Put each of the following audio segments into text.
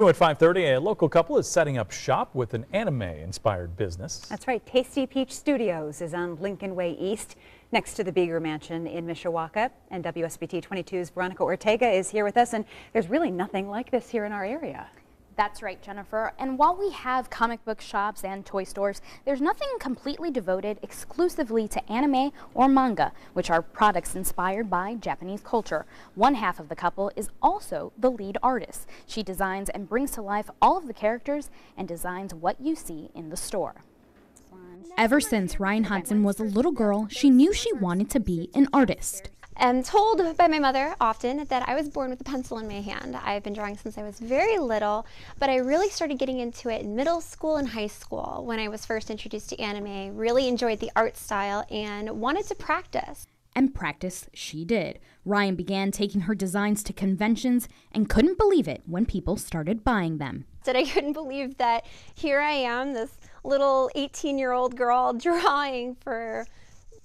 At 5:30, a local couple is setting up shop with an anime-inspired business. That's right. Tasty Peach Studios is on Lincoln Way East, next to the Beiger Mansion in Mishawaka. And WSBT-22's Veronica Ortega is here with us, and there's really nothing like this here in our area. That's right, Jennifer. And while we have comic book shops and toy stores, there's nothing completely devoted exclusively to anime or manga, which are products inspired by Japanese culture. One half of the couple is also the lead artist. She designs and brings to life all of the characters and designs what you see in the store. Ever since Ryan Hudson was a little girl, she knew she wanted to be an artist. I'm told by my mother often that I was born with a pencil in my hand. I've been drawing since I was very little, but I really started getting into it in middle school and high school when I was first introduced to anime. Really enjoyed the art style and wanted to practice. And practice she did. Ryan began taking her designs to conventions and couldn't believe it when people started buying them. I couldn't believe that here I am, this little 18-year-old girl drawing for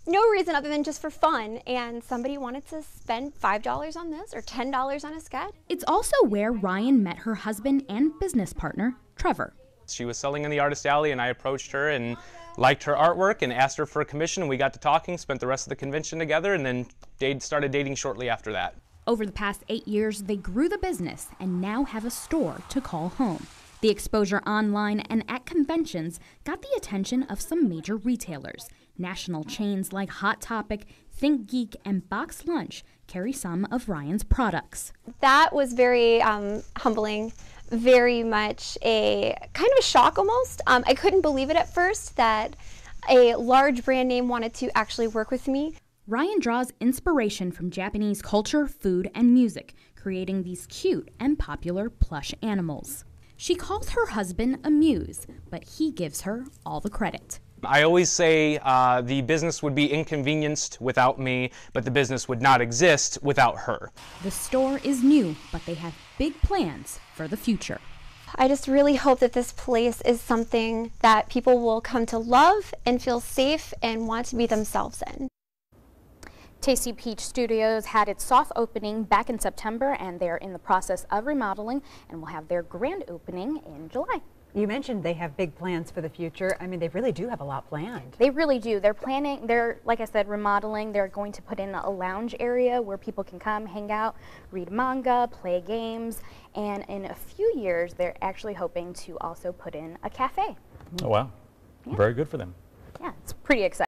no reason other than just for fun, and somebody wanted to spend $5 on this or $10 on a sketch. It's also where Ryan met her husband and business partner, Trevor. She was selling in the artist alley, and I approached her and liked her artwork and asked her for a commission, and we got to talking, spent the rest of the convention together, and then started dating shortly after that. Over the past 8 years, they grew the business and now have a store to call home. The exposure online and at conventions got the attention of some major retailers. National chains like Hot Topic, Think Geek, and Box Lunch carry some of Ryan's products. That was very humbling, very much a kind of a shock almost. I couldn't believe it at first that a large brand name wanted to actually work with me. Ryan draws inspiration from Japanese culture, food, and music, creating these cute and popular plush animals. She calls her husband a muse, but he gives her all the credit. I always say the business would be inconvenienced without me, but the business would not exist without her. The store is new, but they have big plans for the future. I just really hope that this place is something that people will come to love and feel safe and want to be themselves in. Tasty Peach Studios had its soft opening back in September, and they're in the process of remodeling and will have their grand opening in July. You mentioned they have big plans for the future. I mean, they really do have a lot planned. They really do. They're, like I said, remodeling. They're going to put in a lounge area where people can come, hang out, read manga, play games, and in a few years, they're actually hoping to also put in a cafe. Oh, wow. Yeah. Very good for them. Yeah, it's pretty exciting.